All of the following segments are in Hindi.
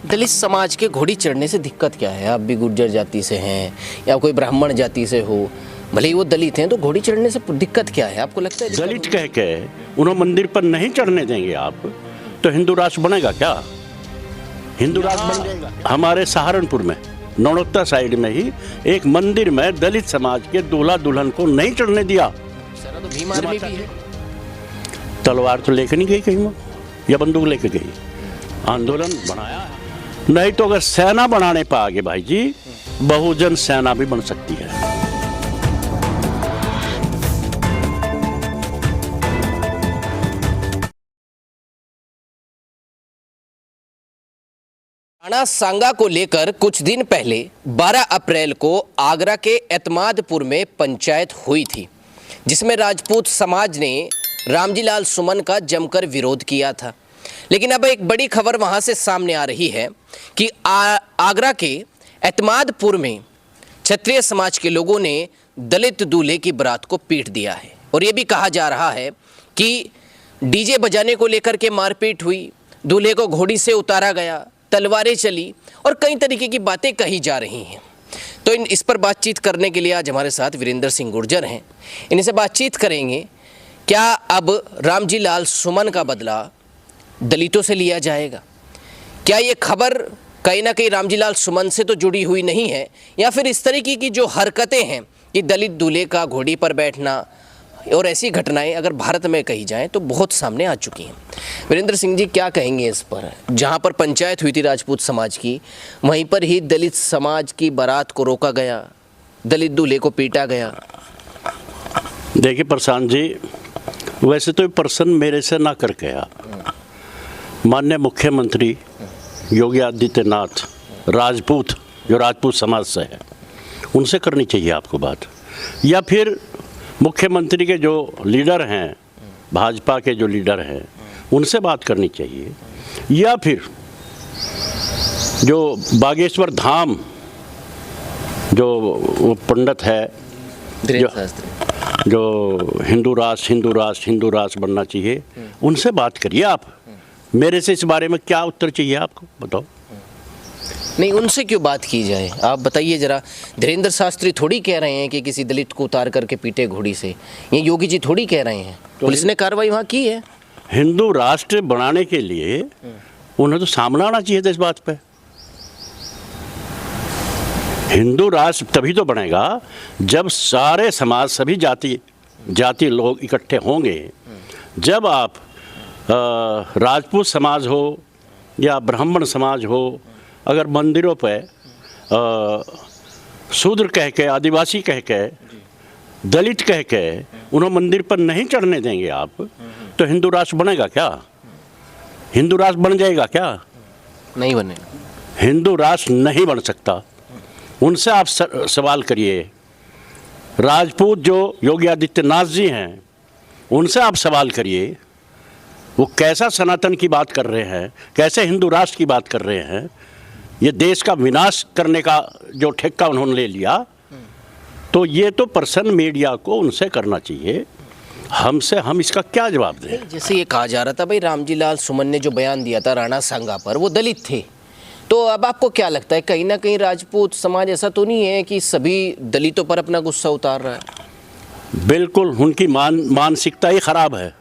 दलित समाज के घोड़ी चढ़ने से दिक्कत क्या है? आप भी गुर्जर जाति से हैं या कोई ब्राह्मण जाति से हो, भले ही वो दलित हैं, तो घोड़ी चढ़ने से दिक्कत क्या है? आपको लगता है दलित कह के उन्हें मंदिर पर नहीं चढ़ने देंगे आप, तो हिंदू राष्ट्र बनेगा क्या? हिंदू राष्ट्र बन जाएगा? हमारे सहारनपुर में नौनोत्ता साइड में ही एक मंदिर में दलित समाज के दूल्हा दुल्हन को नहीं चढ़ने दिया। तो भीम आर्मी भी है। तलवार तो लेके नहीं गई कहीं या बंदूक लेके गई, आंदोलन बनाया है। नहीं तो अगर सेना बनाने पर आगे भाई जी, बहुजन सेना भी बन सकती है। राणा सांगा को लेकर कुछ दिन पहले 12 अप्रैल को आगरा के एतमादपुर में पंचायत हुई थी, जिसमें राजपूत समाज ने रामजी लाल सुमन का जमकर विरोध किया था। लेकिन अब एक बड़ी खबर वहां से सामने आ रही है कि आगरा के एतमादपुर में क्षत्रिय समाज के लोगों ने दलित दूल्हे की बारात को पीट दिया है। और ये भी कहा जा रहा है कि डीजे बजाने को लेकर के मारपीट हुई, दूल्हे को घोड़ी से उतारा गया, तलवारें चली और कई तरीके की बातें कही जा रही हैं। तो इस पर बातचीत करने के लिए आज हमारे साथ वीरेंद्र सिंह गुर्जर हैं। इनसे बातचीत करेंगे, क्या अब रामजी लाल सुमन का बदला दलितों से लिया जाएगा? क्या ये खबर कहीं ना कहीं रामजी लाल सुमन से तो जुड़ी हुई नहीं है, या फिर इस तरीके की जो हरकतें हैं कि दलित दूल्हे का घोड़ी पर बैठना और ऐसी घटनाएं अगर भारत में कही जाएं तो बहुत सामने आ चुकी हैं। वीरेंद्र सिंह जी, क्या कहेंगे इस पर? जहां पर पंचायत हुई थी राजपूत समाज की, वहीं पर ही दलित समाज की बारात को रोका गया, दलित दूल्हे को पीटा गया। देखिए प्रशांत जी, वैसे तो प्रश्न मेरे से ना कर गया, माननीय मुख्यमंत्री योगी आदित्यनाथ राजपूत, जो राजपूत समाज से है, उनसे करनी चाहिए आपको बात, या फिर मुख्यमंत्री के जो लीडर हैं, भाजपा के जो लीडर हैं, उनसे बात करनी चाहिए, या फिर जो बागेश्वर धाम जो वो पंडित है जो हिंदू राष्ट्र बनना चाहिए, उनसे बात करिए आप। मेरे से इस बारे में क्या उत्तर चाहिए आपको, बताओ। नहीं, उनसे क्यों बात की जाए, आप बताइए जरा। धीरेन्द्र शास्त्री थोड़ी कह रहे हैं कि किसी दलित को उतार करके पीटे घोड़ी से, ये योगी जी थोड़ी कह रहे हैं, पुलिस ने कार्रवाई वहाँ की है। हिंदू राष्ट्र बनाने के लिए उन्हें तो सामना आना चाहिए था इस बात पे। हिंदू राष्ट्र तभी तो बनेगा जब सारे समाज, सभी जाति लोग इकट्ठे होंगे। जब आप राजपूत समाज हो या ब्राह्मण समाज हो, अगर मंदिरों पे शूद्र कह के, आदिवासी कह के, दलित कह के उन्हें मंदिर पर नहीं चढ़ने देंगे आप, तो हिंदू राष्ट्र बनेगा क्या? हिंदू राष्ट्र बन जाएगा क्या? नहीं बनेगा। हिंदू राष्ट्र नहीं बन सकता। उनसे आप सवाल करिए। राजपूत जो योगी आदित्यनाथ जी हैं, उनसे आप सवाल करिए, वो कैसा सनातन की बात कर रहे हैं, कैसे हिंदू राष्ट्र की बात कर रहे हैं। ये देश का विनाश करने का जो ठेका उन्होंने ले लिया, तो ये तो प्रश्न मीडिया को उनसे करना चाहिए। हमसे हम इसका क्या जवाब दें? जैसे ये कहा जा रहा था भाई, रामजी लाल सुमन ने जो बयान दिया था राणा सांगा पर, वो दलित थे, तो अब आपको क्या लगता है, कहीं ना कहीं राजपूत समाज ऐसा तो नहीं है कि सभी दलितों पर अपना गुस्सा उतार रहा है? बिल्कुल, उनकी मानसिकता ही खराब है।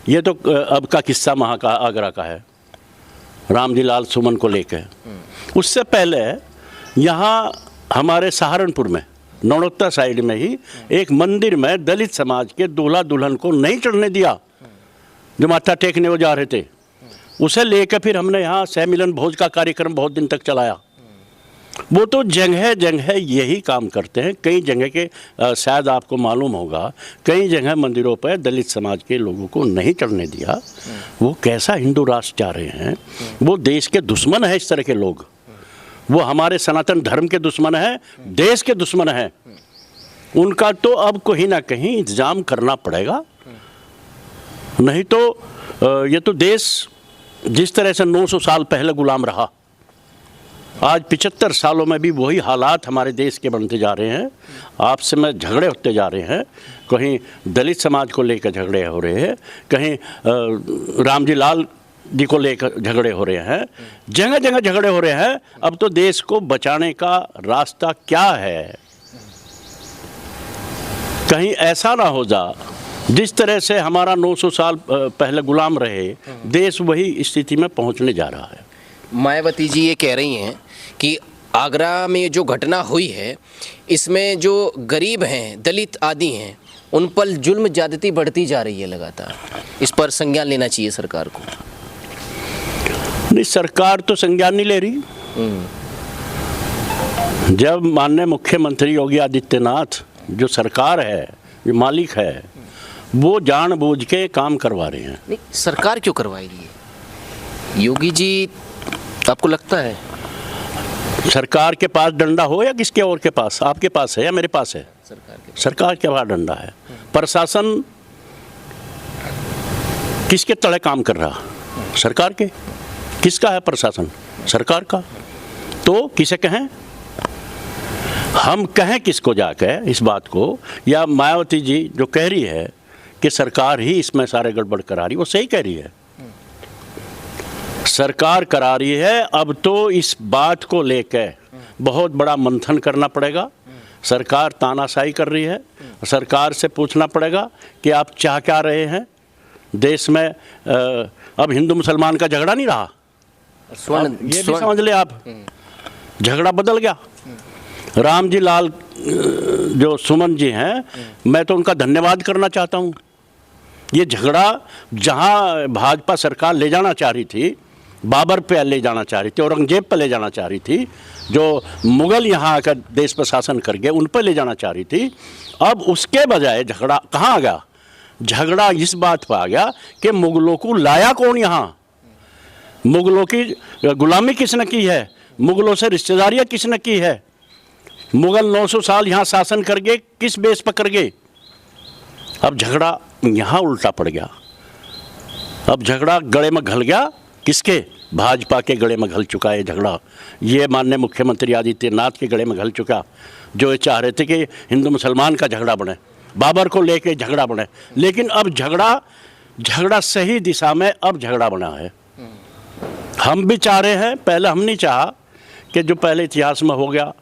ये तो अब का किस्सा वहाँ का आगरा का है, रामजी लाल सुमन को लेकर। उससे पहले यहाँ हमारे सहारनपुर में नौनोत्ता साइड में ही एक मंदिर में दलित समाज के दूल्हा दुल्हन को नहीं चढ़ने दिया, जो माथा टेकने वो जा रहे थे। उसे लेकर फिर हमने यहाँ सहमिलन भोज का कार्यक्रम बहुत दिन तक चलाया। वो तो जगह जगह यही काम करते हैं। कई जगह के शायद आपको मालूम होगा, कई जगह मंदिरों पर दलित समाज के लोगों को नहीं चढ़ने दिया। वो कैसा हिंदू राष्ट्र चाह रहे हैं? वो देश के दुश्मन है इस तरह के लोग। वो हमारे सनातन धर्म के दुश्मन है, देश के दुश्मन है। उनका तो अब कहीं ना कहीं इंतजाम करना पड़ेगा, नहीं तो ये तो देश जिस तरह से 900 साल पहले गुलाम रहा, आज 75 सालों में भी वही हालात हमारे देश के बनते जा रहे हैं। आपस में झगड़े होते जा रहे हैं, कहीं दलित समाज को लेकर झगड़े हो रहे हैं, कहीं रामजी लाल जी को लेकर झगड़े हो रहे हैं, जगह जगह झगड़े हो रहे हैं। अब तो देश को बचाने का रास्ता क्या है? कहीं ऐसा ना हो जा जिस तरह से हमारा 900 साल पहले गुलाम रहे, देश वही स्थिति में पहुंचने जा रहा है। मायावती जी ये कह रही हैं कि आगरा में जो घटना हुई है इसमें जो गरीब हैं, दलित आदि हैं, उन पर जुल्म ज्यादती बढ़ती जा रही है लगातार। इस पर संज्ञान लेना चाहिए सरकार को। नहीं, सरकार तो संज्ञान नहीं ले रही। जब माननीय मुख्यमंत्री योगी आदित्यनाथ जो सरकार है, जो मालिक है, वो जानबूझ के काम करवा रहे हैं। नहीं, सरकार क्यों करवाएगी ये? योगी जी, आपको लगता है सरकार के पास डंडा हो या किसके और के पास? आपके पास है या मेरे पास है? सरकार के पास डंडा है। प्रशासन किसके तले काम कर रहा? सरकार के। किसका है प्रशासन? सरकार का। तो किसे कहें? हम कहें किसको जाकर इस बात को? या मायावती जी जो कह रही है कि सरकार ही इसमें सारे गड़बड़ करा रही, वो सही कह रही है। सरकार करा रही है। अब तो इस बात को लेकर बहुत बड़ा मंथन करना पड़ेगा। सरकार तानाशाही कर रही है। सरकार से पूछना पड़ेगा कि आप चाह क्या रहे हैं देश में? अब हिंदू मुसलमान का झगड़ा नहीं रहा। ये भी समझ ले आप, झगड़ा बदल गया। राम जी लाल जो सुमन जी हैं, मैं तो उनका धन्यवाद करना चाहता हूँ। ये झगड़ा जहाँ भाजपा सरकार ले जाना चाह रही थी, बाबर पे ले जाना चाह रही थी, औरंगजेब पे ले जाना चाह रही थी, जो मुगल यहाँ आकर देश पर शासन कर गए, उन पर ले जाना चाह रही थी, अब उसके बजाय झगड़ा कहाँ आ गया? झगड़ा इस बात पर आ गया कि मुगलों को लाया कौन यहाँ? मुगलों की गुलामी किसने की है? मुगलों से रिश्तेदारियाँ किसने की है? मुगल 900 साल यहाँ शासन कर गए, किस बेस पर कर गए? अब झगड़ा यहाँ उल्टा पड़ गया। अब झगड़ा गले में घल गया। किसके? भाजपा के गले में घल चुका है झगड़ा। ये माननीय मुख्यमंत्री आदित्यनाथ के गले में घल चुका, जो ये चाह रहे थे कि हिंदू मुसलमान का झगड़ा बने, बाबर को लेके झगड़ा बने। लेकिन अब झगड़ा सही दिशा में अब झगड़ा बना है। हम भी चाह रहे हैं, पहले हम नहीं चाहा कि जो पहले इतिहास में हो गया,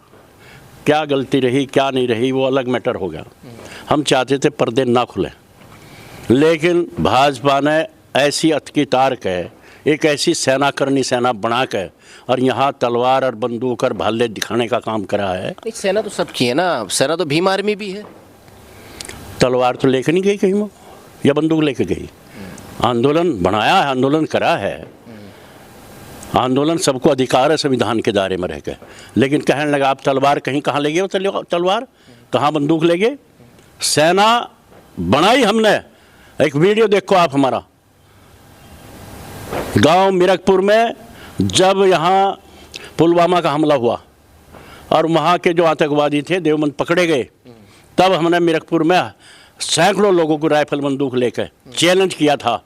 क्या गलती रही क्या नहीं रही वो अलग मैटर हो गया। हम चाहते थे पर्दे ना खुले, लेकिन भाजपा ने ऐसी अतकी तार के एक ऐसी सेना करनी सेना बना के और यहाँ तलवार और बंदूक और भाले दिखाने का काम करा है। सेना तो सबकी है ना, सेना तो भीम आर्मी भी है। तलवार तो लेके नहीं गई कहीं वो, या बंदूक लेके गई? आंदोलन बनाया है, आंदोलन करा है। आंदोलन सबको अधिकार है संविधान के दायरे में रह के। लेकिन कहने लगा आप तलवार कहीं कहाँ ले गए? तलवार कहाँ बंदूक ले गए? सेना बनाई हमने। एक वीडियो देखो आप हमारा, गांव मिरकपुर में जब यहाँ पुलवामा का हमला हुआ और वहाँ के जो आतंकवादी थे देवबंद पकड़े गए, तब हमने मिरकपुर में सैकड़ों लोगों को राइफल बंदूक लेकर चैलेंज किया था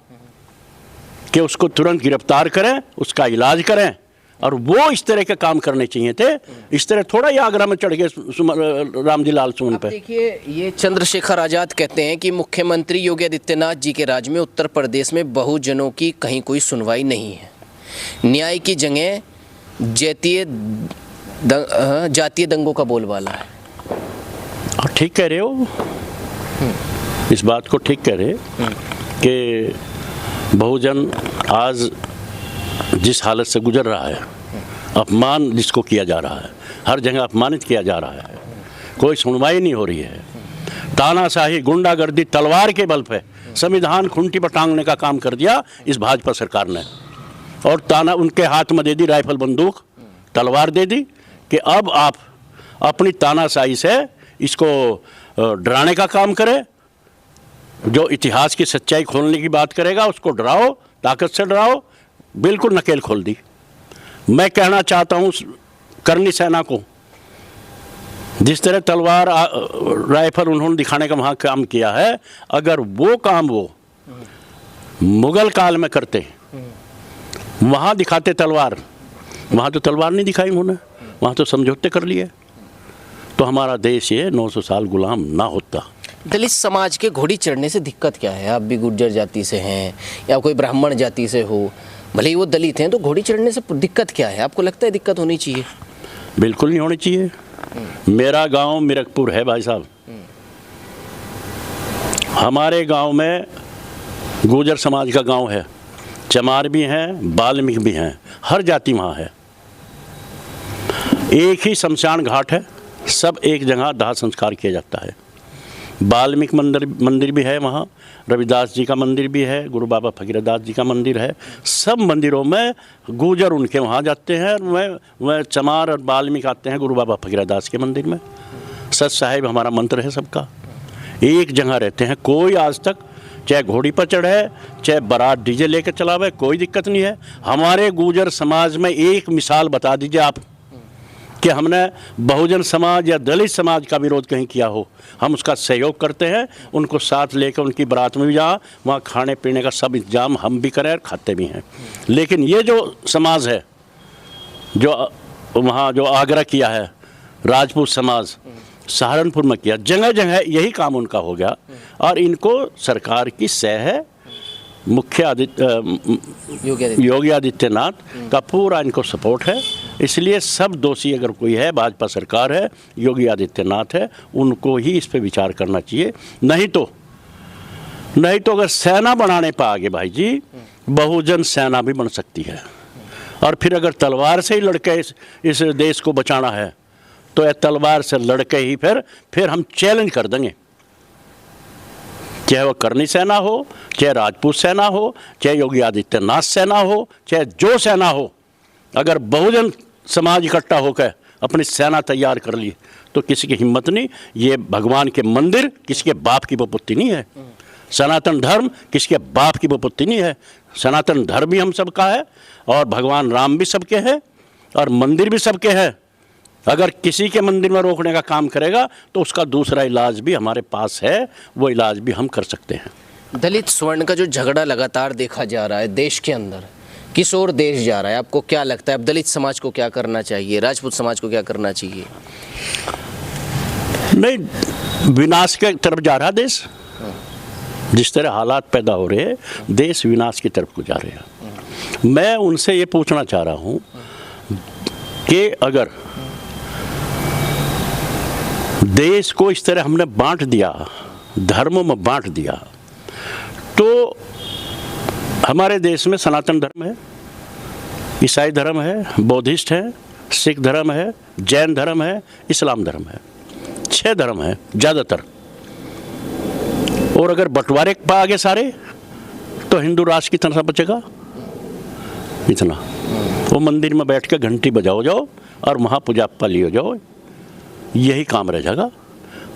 कि उसको तुरंत गिरफ्तार करें, उसका इलाज करें। और वो इस तरह के काम करने चाहिए थे। इस तरह थोड़ा ही आगरा में चढ़ गए रामजी लाल सुमन पे। देखिए, ये चंद्रशेखर आजाद कहते हैं कि मुख्यमंत्री योगी आदित्यनाथ जी के राज में उत्तर प्रदेश में बहुजनों की कहीं कोई सुनवाई नहीं है। न्याय की जगह जातीय दंगों का बोलबाला है। और ठीक कह रहे हो, इस बात को ठीक कह रहे कि बहुजन आज जिस हालत से गुजर रहा है, अपमान जिसको किया जा रहा है, हर जगह अपमानित किया जा रहा है, कोई सुनवाई नहीं हो रही है। तानाशाही, गुंडागर्दी, तलवार के बल पे संविधान खूंटी पर टांगने का काम कर दिया इस भाजपा सरकार ने। और ताना उनके हाथ में दे दी राइफल बंदूक, तलवार दे दी कि अब आप अपनी तानाशाही से इसको डराने का काम करें। जो इतिहास की सच्चाई खोलने की बात करेगा उसको डराओ, ताकत से डराओ। बिल्कुल नकेल खोल दी। मैं कहना चाहता हूँ करनी सेना को, जिस तरह तलवार राइफल उन्होंने दिखाने का वहाँ काम किया है, अगर वो काम वो मुगल काल में करते, वहाँ दिखाते तलवार, वहाँ तो तलवार नहीं दिखाई उन्होंने, वहाँ तो समझौते कर लिए, तो हमारा देश ये 900 साल गुलाम ना होता। दलित समाज के घोड़ी चढ़ने से दिक्कत क्या है? आप भी गुर्जर जाति से हैं या कोई ब्राह्मण जाति से हो, भले ही वो दलित हैं, तो घोड़ी चढ़ने से दिक्कत क्या है? आपको लगता है दिक्कत होनी चाहिए? बिल्कुल नहीं होनी चाहिए। मेरा गांव मिरकपुर है भाई साहब। हमारे गांव में गुर्जर समाज का गांव है, चमार भी हैं, बाल्मीकि भी हैं, हर जाति वहाँ है। एक ही शमशान घाट है, सब एक जगह दाह संस्कार किया जाता है। बाल्मीकि मंदिर भी है वहाँ, रविदास जी का मंदिर भी है, गुरु बाबा फकीरदास जी का मंदिर है। सब मंदिरों में गुर्जर उनके वहाँ जाते हैं, वह चमार और बाल्मीकि आते हैं गुरु बाबा फकीरदास के मंदिर में। सच साहिब हमारा मंत्र है सबका, एक जगह रहते हैं। कोई आज तक चाहे घोड़ी पर चढ़े, चाहे बारात डीजे लेकर चलावे, कोई दिक्कत नहीं है। हमारे गुर्जर समाज में एक मिसाल बता दीजिए आप कि हमने बहुजन समाज या दलित समाज का विरोध कहीं किया हो। हम उसका सहयोग करते हैं, उनको साथ लेकर उनकी बारात में भी जा, वहाँ खाने पीने का सब इंतजाम हम भी करें और खाते भी हैं। लेकिन ये जो समाज है, जो वहाँ जो आगरा किया है राजपूत समाज, सहारनपुर में किया, जगह जगह यही काम उनका हो गया। और इनको सरकार की सह है, योगी आदित्यनाथ का पूरा इनको सपोर्ट है। इसलिए सब दोषी अगर कोई है, भाजपा सरकार है, योगी आदित्यनाथ है, उनको ही इस पे विचार करना चाहिए। नहीं तो अगर सेना बनाने पर आगे भाई जी, बहुजन सेना भी बन सकती है। और फिर अगर तलवार से ही लड़के इस देश को बचाना है, तो यह तलवार से लड़के ही फिर हम चैलेंज कर देंगे। चाहे वो करनी सेना हो, चाहे राजपूत सेना हो, चाहे योगी आदित्यनाथ सेना हो, चाहे जो सेना हो, अगर बहुजन समाज इकट्ठा होकर अपनी सेना तैयार कर ली तो किसी की हिम्मत नहीं। ये भगवान के मंदिर किसी के बाप की बपुत्ती नहीं है। सनातन धर्म किसी के बाप की बपुत्ती नहीं है। सनातन धर्म भी हम सबका है, और भगवान राम भी सबके हैं, और मंदिर भी सबके हैं। अगर किसी के मंदिर में रोकने का काम करेगा तो उसका दूसरा इलाज भी हमारे पास है, वो इलाज भी हम कर सकते हैं। दलित स्वर्ण का जो झगड़ा लगातार देखा जा रहा है देश के अंदर, किस ओर देश जा रहा है? आपको क्या लगता है, अब दलित समाज को क्या करना चाहिए, राजपूत समाज को क्या करना चाहिए? नहीं, विनाश के तरफ जा रहा देश। जिस तरह हालात पैदा हो रहे हैं, देश विनाश की तरफ को जा रहे हैं। मैं उनसे ये पूछना चाह रहा हूँ कि अगर देश को इस तरह हमने बांट दिया, धर्मों में बांट दिया, तो हमारे देश में सनातन धर्म है, ईसाई धर्म है, बौद्धिस्ट है, सिख धर्म है, जैन धर्म है, इस्लाम धर्म है। 6 धर्म है ज़्यादातर। और अगर बंटवारे पर आगे सारे, तो हिंदू राष्ट्र की तरह बचेगा इतना। वो मंदिर में बैठ के घंटी बजाओ जाओ और वहाँ पूजा पाली हो जाओ, यही काम रह जाएगा।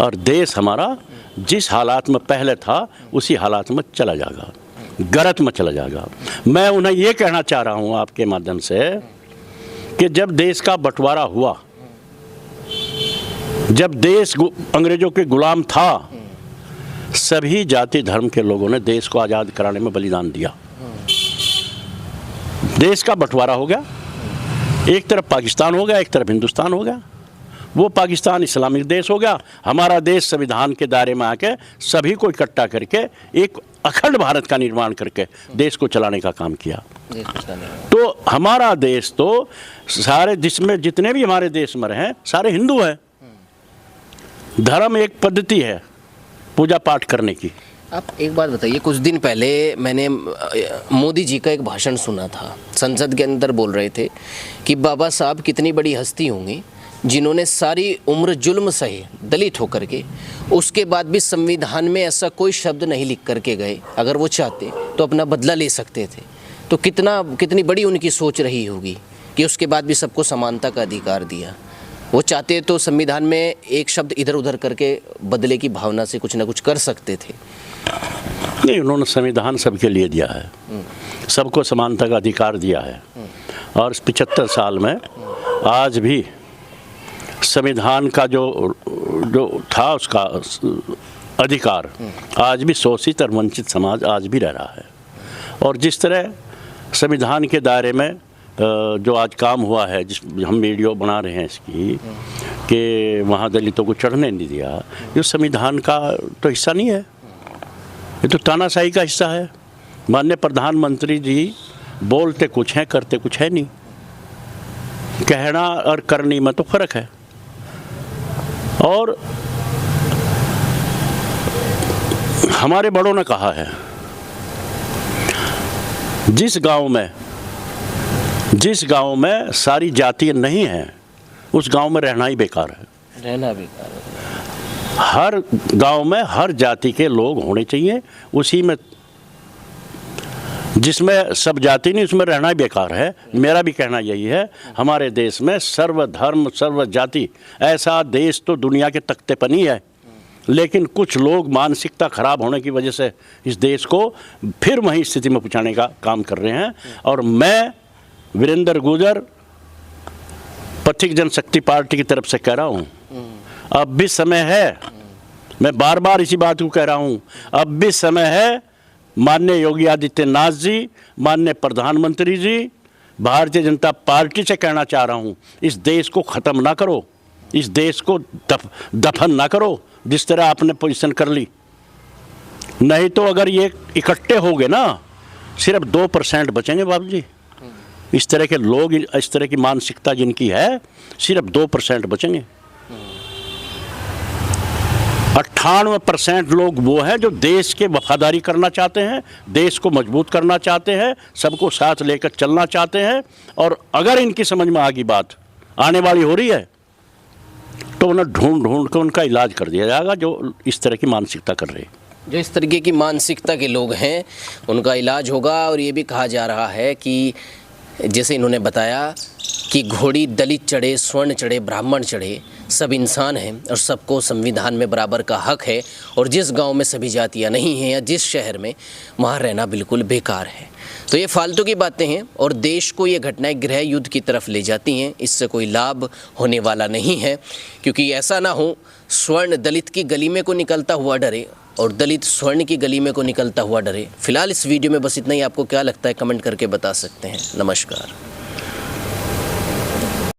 और देश हमारा जिस हालात में पहले था उसी हालात में चला जाएगा, गलत में चला जाएगा। मैं उन्हें ये कहना चाह रहा हूँ आपके माध्यम से कि जब देश का बंटवारा हुआ, जब देश अंग्रेजों के गुलाम था, सभी जाति धर्म के लोगों ने देश को आज़ाद कराने में बलिदान दिया। देश का बंटवारा हो गया, एक तरफ पाकिस्तान हो गया, एक तरफ हिंदुस्तान हो गया। वो पाकिस्तान इस्लामिक देश हो गया, हमारा देश संविधान के दायरे में आके सभी को इकट्ठा करके एक अखंड भारत का निर्माण करके देश को चलाने का काम किया। तो हमारा देश तो सारे, जिसमें जितने भी हमारे देश में रहे सारे हिंदू हैं। धर्म एक पद्धति है पूजा पाठ करने की। आप एक बात बताइए, कुछ दिन पहले मैंने मोदी जी का एक भाषण सुना था, संसद के अंदर बोल रहे थे कि बाबा साहब कितनी बड़ी हस्ती होंगी जिन्होंने सारी उम्र जुल्म सहे दलित होकर के, उसके बाद भी संविधान में ऐसा कोई शब्द नहीं लिख करके गए। अगर वो चाहते तो अपना बदला ले सकते थे। तो कितनी बड़ी उनकी सोच रही होगी कि उसके बाद भी सबको समानता का अधिकार दिया। वो चाहते तो संविधान में एक शब्द इधर उधर करके बदले की भावना से कुछ ना कुछ कर सकते थे। नहीं, उन्होंने संविधान सबके लिए दिया है, सबको समानता का अधिकार दिया है। और 75 साल में आज भी संविधान का जो था उसका अधिकार आज भी शोषित और वंचित समाज आज भी रह रहा है। और जिस तरह संविधान के दायरे में जो आज काम हुआ है, जिस हम वीडियो बना रहे हैं इसकी, कि वहाँ दलितों को चढ़ने नहीं दिया, ये संविधान का तो हिस्सा नहीं है, ये तो तानाशाही का हिस्सा है। माननीय प्रधानमंत्री जी बोलते कुछ हैं, करते कुछ है नहीं। कहना और करने में तो फर्क है। और हमारे बड़ों ने कहा है, जिस गांव में सारी जातियां नहीं हैं, उस गांव में रहना ही बेकार है। रहना बेकार है। हर गांव में हर जाति के लोग होने चाहिए, उसी में जिसमें सब जाति नहीं उसमें रहना ही बेकार है। मेरा भी कहना यही है, हमारे देश में सर्वधर्म सर्व जाति, ऐसा देश तो दुनिया के तख्ते पर नहीं है, लेकिन कुछ लोग मानसिकता खराब होने की वजह से इस देश को फिर वही स्थिति में पहुंचाने का काम कर रहे हैं। और मैं वीरेंद्र गुर्जर पथिक जनशक्ति पार्टी की तरफ से कह रहा हूँ, अब भी समय है, मैं बार बार इसी बात को कह रहा हूँ, अब भी समय है। माननीय योगी आदित्यनाथ जी, माननीय प्रधानमंत्री जी, भारतीय जनता पार्टी से कहना चाह रहा हूँ, इस देश को ख़त्म ना करो, इस देश को दफन ना करो जिस तरह आपने पोजीशन कर ली। नहीं तो अगर ये इकट्ठे हो गए ना, सिर्फ 2% बचेंगे बाबू जी। इस तरह के लोग, इस तरह की मानसिकता जिनकी है, सिर्फ 2% बचेंगे। 98% लोग वो हैं जो देश के वफादारी करना चाहते हैं, देश को मजबूत करना चाहते हैं, सबको साथ लेकर चलना चाहते हैं। और अगर इनकी समझ में आगे बात आने वाली हो रही है तो उन्हें ढूंढ कर उनका इलाज कर दिया जाएगा, जो इस तरह की मानसिकता कर रहे हैं। जो इस तरीके की मानसिकता के लोग हैं उनका इलाज होगा। और ये भी कहा जा रहा है कि जैसे इन्होंने बताया कि घोड़ी दलित चढ़े, स्वर्ण चढ़े, ब्राह्मण चढ़े, सब इंसान हैं और सबको संविधान में बराबर का हक है। और जिस गांव में सभी जातियां नहीं हैं या जिस शहर में, वहाँ रहना बिल्कुल बेकार है। तो ये फालतू की बातें हैं और देश को ये घटनाएं गृह युद्ध की तरफ ले जाती हैं। इससे कोई लाभ होने वाला नहीं है, क्योंकि ऐसा ना हो स्वर्ण दलित की गली में को निकलता हुआ डरे और दलित स्वर्ण की गली में को निकलता हुआ डरे। फिलहाल इस वीडियो में बस इतना ही। आपको क्या लगता है कमेंट करके बता सकते हैं। नमस्कार।